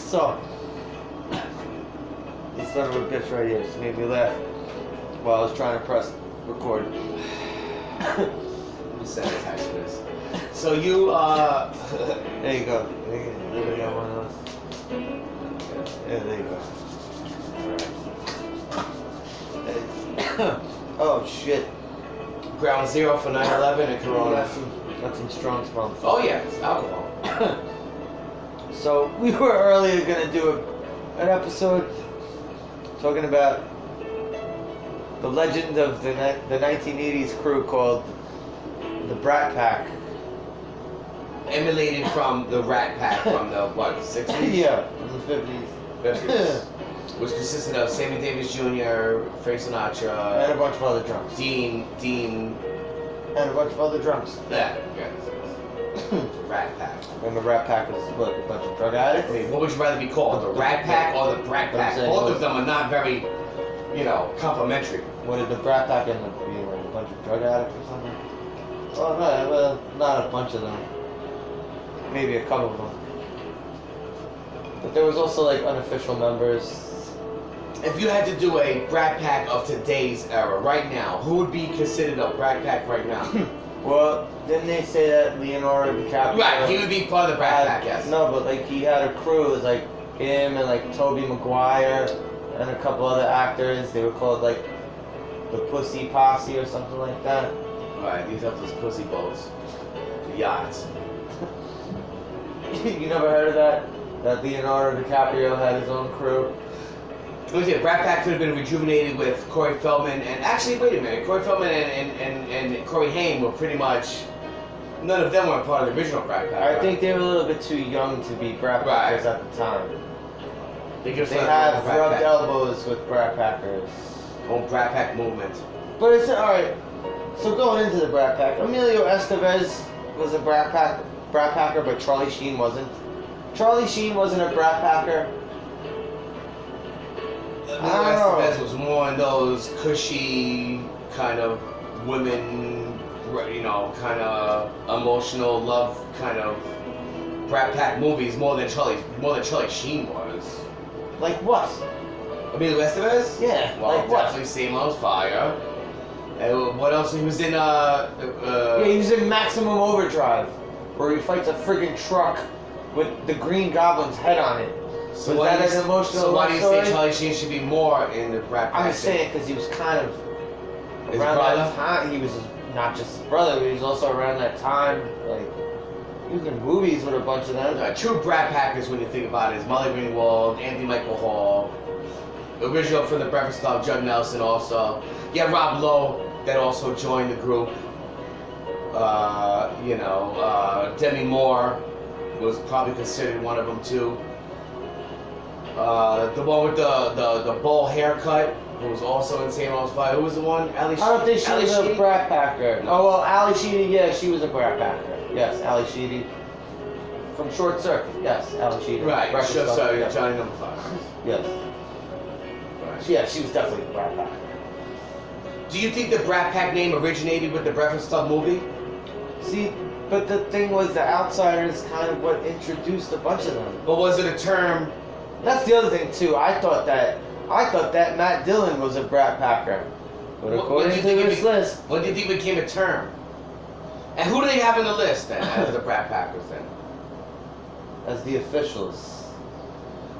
So, this son of a bitch right here just made me laugh while I was trying to press record. Let me sanitize for this. So you, There you go. There you got one of those. Yeah, there you go. Oh, shit. Ground Zero for 9/11 and Corona. That's some strong smells. Oh yeah, it's alcohol. So, we were earlier going to do an episode talking about the legend of the 1980s crew called the Brat Pack. Emulated from the Rat Pack from the, what, 60s? Yeah, in the 50s. 50s. Which consisted of Sammy Davis Jr., Frank And a Sinatra, bunch of other drunks. Dean, And a bunch of other drunks. yeah. Rat Pack. And the Rat Pack was what, a bunch of drug addicts? I mean, what would you rather be called, the Rat Pack or the Brat Pack? Both of them are not very, complimentary. What did the Brat Pack end up being, like a bunch of drug addicts or something? Well, not a bunch of them. Maybe a couple of them. But there was also like unofficial members. If you had to do a Brat Pack of today's era, right now, who would be considered a Brat Pack right now? Well, didn't they say that Leonardo DiCaprio? Right, he would be part of the Brat Pack, yes. No, but like he had a crew. It was like him and like Tobey Maguire and a couple other actors. They were called like the Pussy Posse or something like that. Right, these are those pussy boats. The yachts. You never heard of that? That Leonardo DiCaprio had his own crew? Brat Pack could have been rejuvenated with Corey Feldman, and actually, wait a minute, Corey Feldman and Corey Haim were pretty much, none of them were part of the original Brat Pack. I think they were a little bit too young to be Brat Packers at the time. They had rubbed elbows with Brat Packers. Whole Brat Pack movement. But it's alright. So going into the Brat Pack, Emilio Estevez was a Brat Packer, but Charlie Sheen wasn't. Charlie Sheen wasn't a Brat Packer. Emilio Estevez was more in those cushy kind of women, kind of emotional love kind of Brat Pack movies more than Charlie Sheen was. Like what? Emilio Estevez? Yeah. Well, like what? definitely Same Old Fire. And what else? He was in Yeah, he was in Maximum Overdrive, where he fights a friggin' truck with the Green Goblin's head on it. So was that an emotional So why do you story? say Charlie Sheen should be more in the Brat Pack? I'm just saying because he was kind of His around brother? that time. He was not just his brother, but he was also around that time. Like he was in movies with a bunch of them. True Brat Packers, when you think about it, is Molly Ringwald, Anthony Michael Hall, original from the Breakfast Club, Judd Nelson also. Yeah, Rob Lowe that also joined the group. Demi Moore was probably considered one of them too. The one with the bowl haircut, who was also in Same Old Fire. Who was the one? I don't think she was a Brat Packer. No. Oh well, Ali Sheedy, yeah, she was a Brat Packer. Yes, Ali Sheedy. From Short Circuit, yes, Ali Sheedy. Right, Breakfast Club, sorry, yeah. Johnny Number 5. Yes. Right. Yeah, she was definitely a Brat Packer. Do you think the Brat Pack name originated with the Breakfast Club movie? See, but the thing was, the Outsiders kind of what introduced a bunch of them. But was it a term? That's the other thing too. I thought that Matt Dillon was a Brat Packer, but according to this list, what do you think became a term? And who do they have in the list then as the Brat Packers then? as the officials,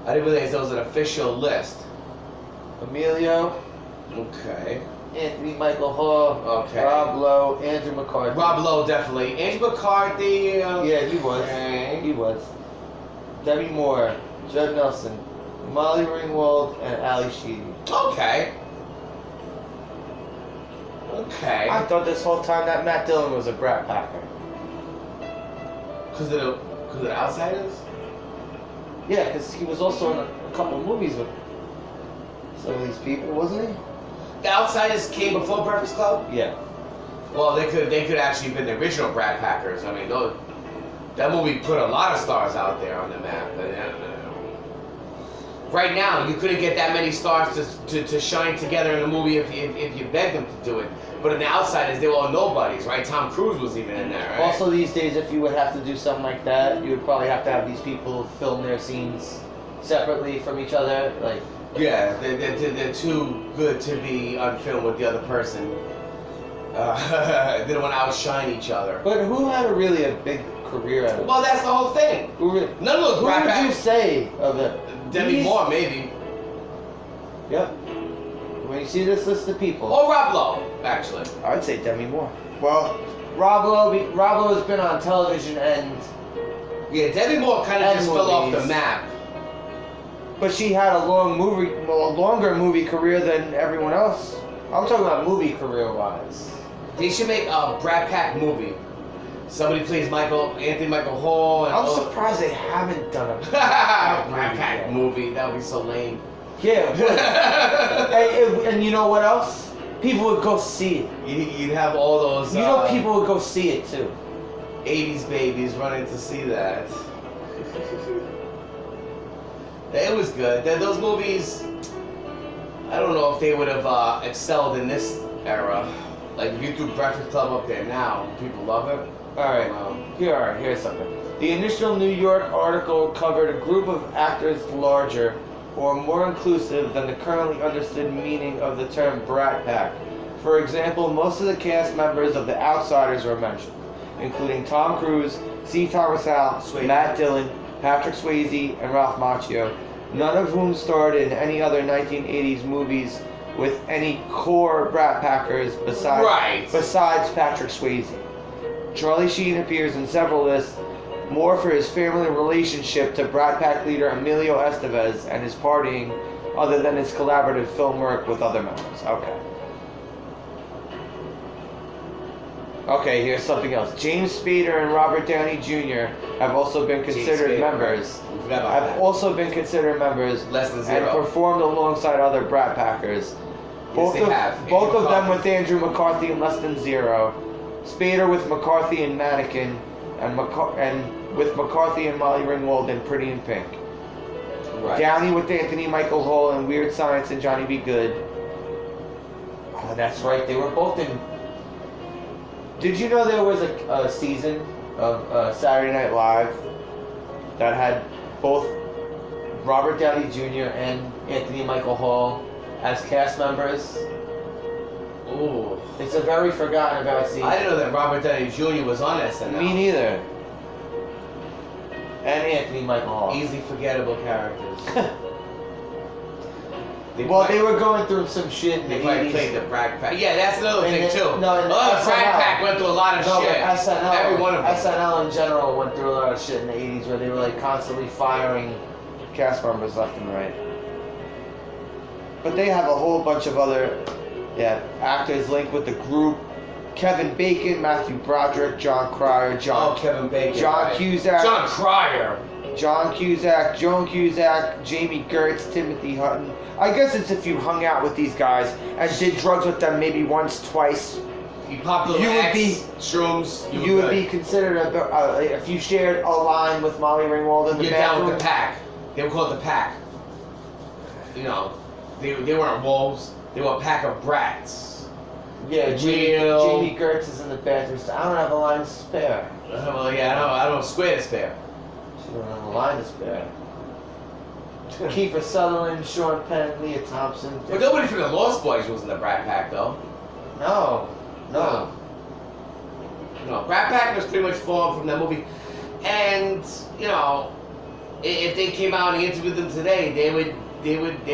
I didn't realize there was an official list. Emilio, Okay. Anthony Michael Hall, Okay. Rob Lowe, Andrew McCarthy. Rob Lowe definitely. Andrew McCarthy. Yeah, he was. Okay. He was. Debbie Moore, Judd Nelson, Molly Ringwald, and Ali Sheedy. Okay. Okay. I thought this whole time that Matt Dillon was a Brat Packer. Because of the Outsiders? Yeah, because he was also in a couple movies with some of these people, wasn't he? The Outsiders came before Breakfast Club? Yeah. Well, they could actually have been the original Brat Packers. I mean, that movie put a lot of stars out there on the map. Right now, you couldn't get that many stars to shine together in a movie if you begged them to do it. But in The Outsiders, they were all nobodies, right? Tom Cruise was even in there, right? Also, these days, if you would have to do something like that, you would probably have to have these people film their scenes separately from each other. Like, Yeah, they're too good to be on film with the other person. They don't want to outshine each other. but who had really a big career at it? Well, that's the whole thing. None of those Who Brat would you Pack. say of it? Demi Moore, maybe. Yep. When you see this list of people, Or Rob Lowe, actually. I'd say Demi Moore. Well, Rob Lowe has been on television and Yeah, Demi Moore kind of And just fell off the movies. map. but she had a longer movie career than everyone else. I'm talking about movie career wise. They should make a Brat Pack movie. Somebody plays Anthony Michael Hall. And I'm surprised they haven't done a Brat movie Pack yet. movie. That would be so lame. Yeah, and you know what else? People would go see it. You'd have all those. You know, people would go see it too. 80s babies running to see that. It was good. Those movies, I don't know if they would have excelled in this era. Like, if you threw Breakfast Club up there now, people love it. Alright, here's something. The initial New York article covered a group of actors larger or more inclusive than the currently understood meaning of the term Brat Pack. For example, most of the cast members of The Outsiders were mentioned, including Tom Cruise, C. Thomas Howell, Matt Dillon, Patrick Swayze, and Ralph Macchio, none of whom starred in any other 1980s movies with any core Brat Packers besides Patrick Swayze. Charlie Sheen appears in several lists, more for his family relationship to Brat Pack leader Emilio Estevez and his partying, other than his collaborative film work with other members. Okay, here's something else. James Spader and Robert Downey Jr. have also been considered members. Less than And zero. performed alongside other Brat Packers. Both they have. both Andrew of them McCarthy. with Andrew McCarthy in Less Than Zero. Spader with McCarthy in Mannequin, and with McCarthy and Molly Ringwald in Pretty in Pink. Right. Downey with Anthony Michael Hall in Weird Science and Johnny Be Good. Oh, that's right. They were both in. Did you know there was a season of Saturday Night Live that had both Robert Downey Jr. and Anthony Michael Hall as cast members? Ooh. It's a very forgotten about season. I didn't know that Robert Downey Jr. was on SNL. Me neither. And Anthony Michael Hall. Easily forgettable characters. They were going through some shit in They the probably 80s. played the Brat Pack. Yeah, that's another And thing it- too. no, and Brat SNL. Pack went through a lot of No, shit. but SNL, Every one of them. SNL in general went through a lot of shit in the 80s where they were like constantly firing cast members left and right. But they have a whole bunch of other actors linked with the group. Kevin Bacon, Matthew Broderick, John Cryer, Kevin Bacon. John right. Cusack, John Cryer. Joan Cusack, Jamie Gertz, Timothy Hutton. I guess it's if you hung out with these guys and did drugs with them maybe once, twice. You popped little You would X, be- shrooms. You would be considered if you shared a line with Molly Ringwald in the You're bathroom. down with the pack. They were called the pack. You know, they weren't wolves. They were a pack of brats. Yeah, Real- Jamie Gertz is in the bathroom. So I don't have a line to spare. Well, yeah, I don't have square to spare. She don't have a line to spare. Kiefer Sutherland, Sean Penn, Leah Thompson. But nobody from the Lost Boys was in the Brat Pack, though. No. No, Brat Pack was pretty much formed from that movie. And, you know, if they came out and interviewed them today, they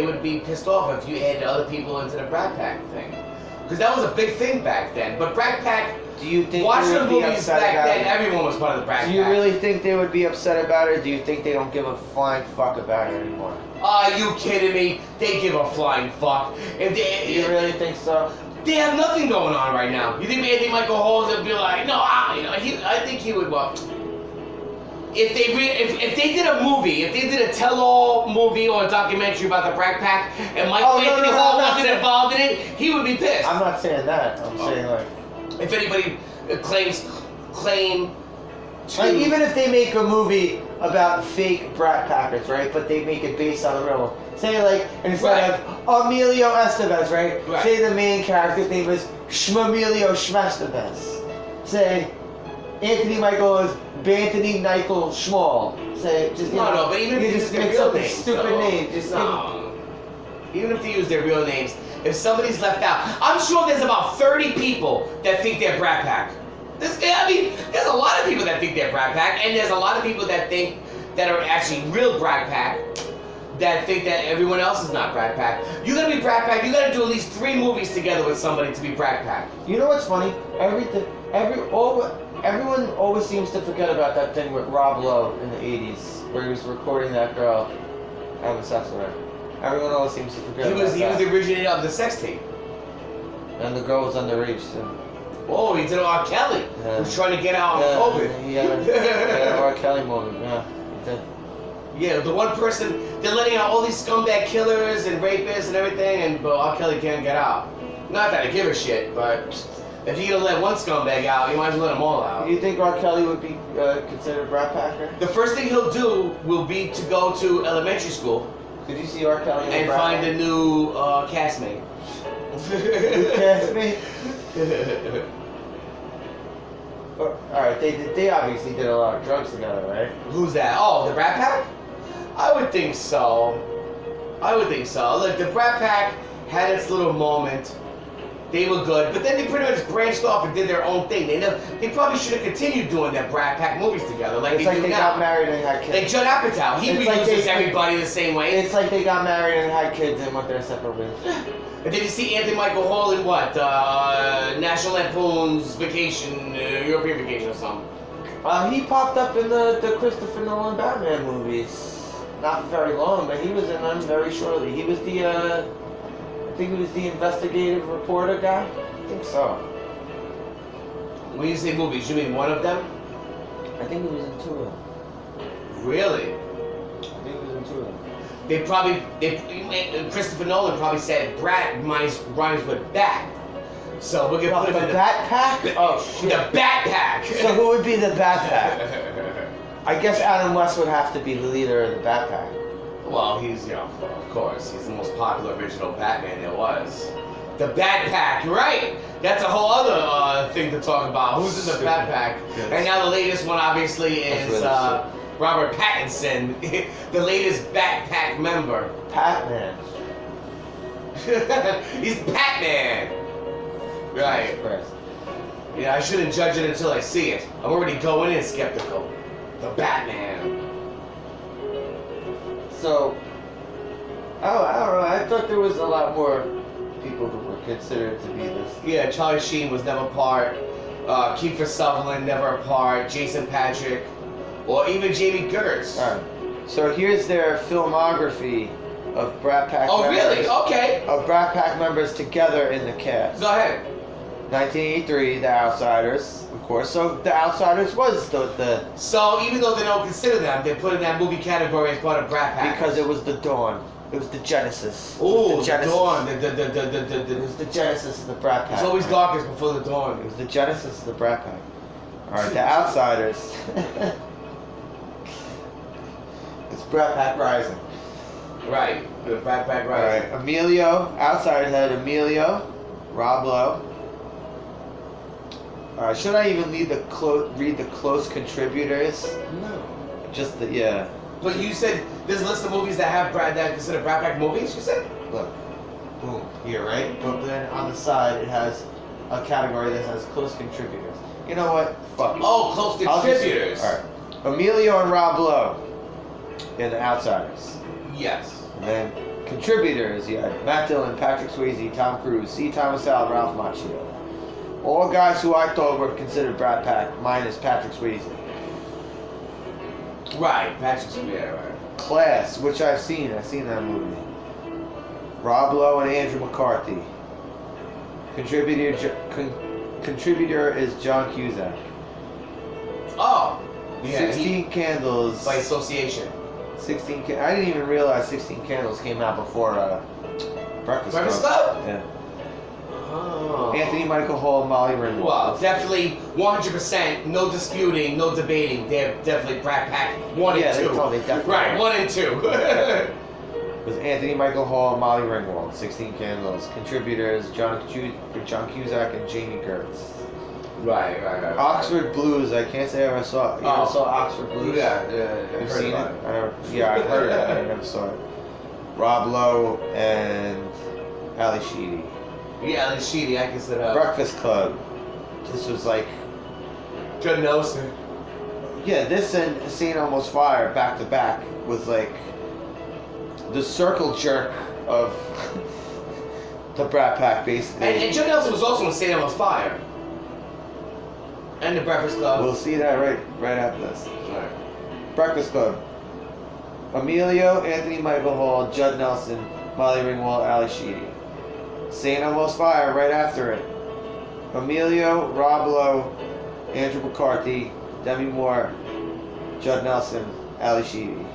would be pissed off if you added other people into the Brat Pack thing. Because that was a big thing back then. But Brat Pack, Do you think watching they the would be movies upset back about then, it? everyone was part of the Brat Pack. Do you really think they would be upset about it, or do you think they don't give a flying fuck about it anymore? Are you kidding me? They give a flying fuck. If Do you really think so? They have nothing going on right now. You think Anthony Michael Hall would be like, no, I think he would. Well, if they did a movie, if they did a tell-all movie or a documentary about the Brat Pack, and Anthony Hall wasn't involved in it, he would be pissed. I'm not saying that. I'm saying like if anybody claim to, like even if they make a movie about fake Brat Packers, right? But they make it based on a real one. Say like instead of Emilio Estevez, right? Say the main character's name is Shmemilio Schmestevez. Say Anthony Michael is Banthony Michael Schmall. Say just No, but even if you they just use their make real something names, stupid though. name. Just No. Even if they use their real names, if somebody's left out, I'm sure there's about 30 people that think they're Brat Pack. There's a lot of people that think they're Brat Pack, and there's a lot of people that think that are actually real Brat Pack that think that everyone else is not Brat Pack. You gotta be Brat Pack. You gotta do at least 3 movies together with somebody to be Brat Pack. You know what's funny? Everyone always seems to forget about that thing with Rob Lowe in the 80s, where he was recording that girl having sex with her. Everyone always seems to forget He about was that. the originator of the sex tape. And the girl was underage too. Oh, he did R. Kelly. Yeah. Who's trying to get out on COVID. He had an R. Kelly moment. Yeah, he did. Yeah, the one person, they're letting out all these scumbag killers and rapists and everything, but R. Kelly can't get out. Not that I give a shit, but if you're gonna let one scumbag out, you might as well let them all out. Do you think R. Kelly would be considered a Brat Packer? The first thing he'll do will be to go to elementary school Did you see R. Kelly in and Brat find Pack? a new castmate. New castmate? Alright, they obviously did a lot of drugs together, right? Who's that? Oh, the Brat Pack? I would think so. Look, the Brat Pack had its little moment. They were good, but then they pretty much branched off and did their own thing. They probably should have continued doing their Brat Pack movies together, like It's they like do they now. got married and had kids. Like Judd Apatow, he It's like reuses they- everybody the same way. It's like they got married and had kids and went their separate ways. And did you see Anthony Michael Hall in what? National Lampoon's Vacation, European Vacation or something? He popped up in the Christopher Nolan Batman movies. Not for very long, but he was in them very shortly. He was I think he was the investigative reporter guy. I think so. When you say movies, you mean one of them? I think he was in 2 of them. Really? I think he was in 2 of them. Christopher Nolan probably said Brat rhymes with bat. So we're gonna put him in the Bat Pack? Oh shit. The Bat Pack. So who would be the Bat Pack? I guess Adam West would have to be the leader of the Bat Pack. Well, he's, of course, he's the most popular original Batman there was. The Bat Pack, right? That's a whole other thing to talk about. Who's in the Bat Pack? Yes. And now the latest one, obviously, is That's Robert Pattinson, the latest Bat Pack member. Patman. He's Batman. Right. Christ. Yeah, I shouldn't judge it until I see it. I'm already going in skeptical. The Batman. So, I don't know. I thought there was a lot more people who were considered to be this. Yeah, Charlie Sheen was never part. Kiefer Sutherland never a part. Jason Patrick, or even Jamie Gertz. Alright. So here's their filmography of Brat Pack Oh, members. really? Okay. Of Brat Pack members together in the cast. Go ahead. 1983, The Outsiders, of course. So The Outsiders was the So even though they don't consider them, they're put in that movie category as part of Brat Pack. because it was the dawn. It was the Genesis. It was Ooh, the the Genesis. dawn. It was the Genesis of the Brat Pack. It's always darkest before the It dawn. was the Genesis of the Brat Pack. Alright, The Outsiders. It's Brat Pack Rising. Right. The Brat Pack, right. Alright, Emilio, Outsiders had Emilio, Rob Lowe. Alright, should I even read the close contributors? No. Just the, yeah. But you said there's a list of movies that have that are considered Brat Pack movies, you said? Look, boom, here, right? But then on the side, it has a category that says close contributors. You know what? Fuck it. Oh, close contributors. Alright. Emilio and Rob Lowe in The Outsiders. Yes. And then contributors, you had Matt Dillon, Patrick Swayze, Tom Cruise, C. Thomas Howell, Ralph Macchio. All guys who I thought were considered Brat Pack, minus Patrick Swayze. Right, Patrick Swayze, yeah, right. Class, which I've seen that movie. Rob Lowe and Andrew McCarthy. Contributor is John Cusack. Oh, yeah. 16 Candles. By association. 16. I didn't even realize 16 Candles came out before Breakfast Breakfast Club. Club? Yeah. Oh. Anthony Michael Hall, Molly Ringwald. Well, definitely 100%, no disputing, no debating. They're definitely Brat Pack 1 Yeah, and 2. they definitely Right, are. 1 and 2. It was Anthony Michael Hall, Molly Ringwald, 16 Candles. Contributors John Cusack and Jamie Gertz. Right. Oxford Blues. I can't say I ever saw it. You ever saw Oxford Blues? Yeah. You've I've seen it? heard about I've heard it. I never saw it. Rob Lowe and Ali Sheedy. Yeah, Ali Sheedy, I consider. Breakfast Club. This was like. Judd Nelson. Yeah, this and St. Elmo's Fire back to back was like the circle jerk of the Brat Pack, basically. And Judd Nelson was also in St. Elmo's Fire. And the Breakfast Club. We'll see that right after this. Alright. Breakfast Club. Emilio, Anthony Michael Hall, Judd Nelson, Molly Ringwald, Ali Sheedy. St. Elmo's Fire right after it. Emilio, Rob Lowe, Andrew McCarthy, Demi Moore, Judd Nelson, Ali Sheedy.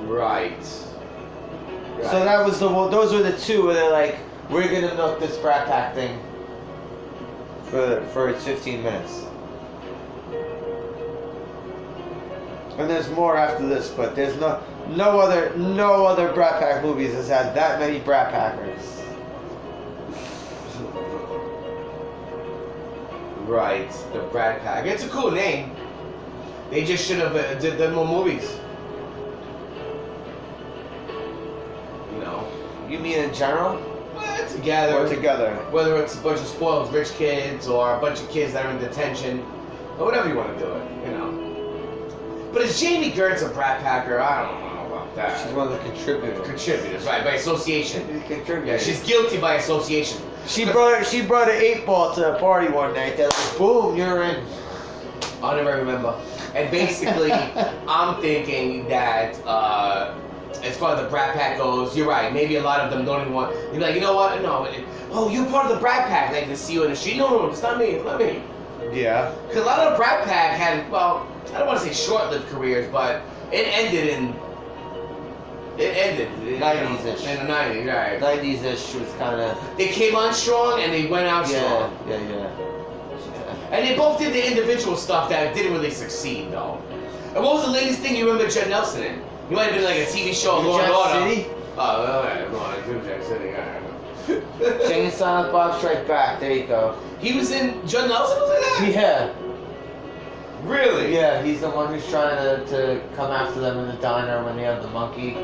Right. So that was the one. Those were the two where they're like, we're gonna milk this Brat Pack thing for its 15 minutes. And there's more after this, but there's no other Brat Pack movies has had that many Brat Packers. Right, the Brat Pack. It's a cool name. They just should have done more movies. You know. You mean in general? Well, together. Or together. Whether it's a bunch of spoiled rich kids or a bunch of kids that are in detention, or whatever you want to do it, you know. But is Jamie Gertz a Brat Packer? I don't know about that. She's one of the contributors. Contributors, right? By association. Contributors. Yeah, she's guilty by association. She brought an 8-ball to a party one night. They're like, boom, you're in. I'll never remember. And basically, I'm thinking that as far as the Brat Pack goes, you're right. Maybe a lot of them don't even want. You'd be like, you know what? No. Oh, you're part of the Brat Pack. Like, they see you in the street. No, it's not me. It's not me. Yeah. Because a lot of the Brat Pack had, well, I don't want to say short-lived careers, but it ended in. It ended. 90s-ish. In the 90s, right. 90s-ish was kind of. They came on strong and they went out strong. Yeah. And they both did the individual stuff that didn't really succeed, though. And what was the latest thing you remember Judd Nelson in? He might have been like a TV show, Law and Order. City? Oh, well, alright, New Jack City, alright. Jane and Silent Bob Strike Back. There you go. He was in. Judd Nelson was in that? Yeah. Really? Yeah, he's the one who's trying to come after them in the diner when they have the monkey.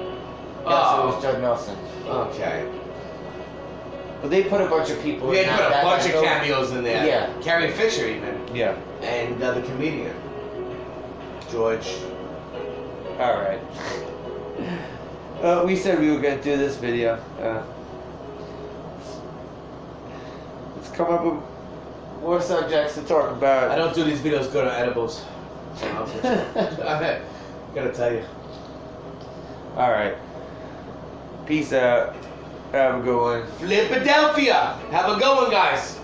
Yes, it was Judd Nelson. Okay. But they put a bunch of people They in put a bunch of cameos in there. Yeah. Carrie Fisher, even. Yeah. And the comedian. George. Alright. We said we were going to do this video. Let's come up with more subjects to talk about. I don't do these videos good on edibles. I gotta tell you. Alright. Peace out. Have a good one. Philadelphia! Have a good one, guys.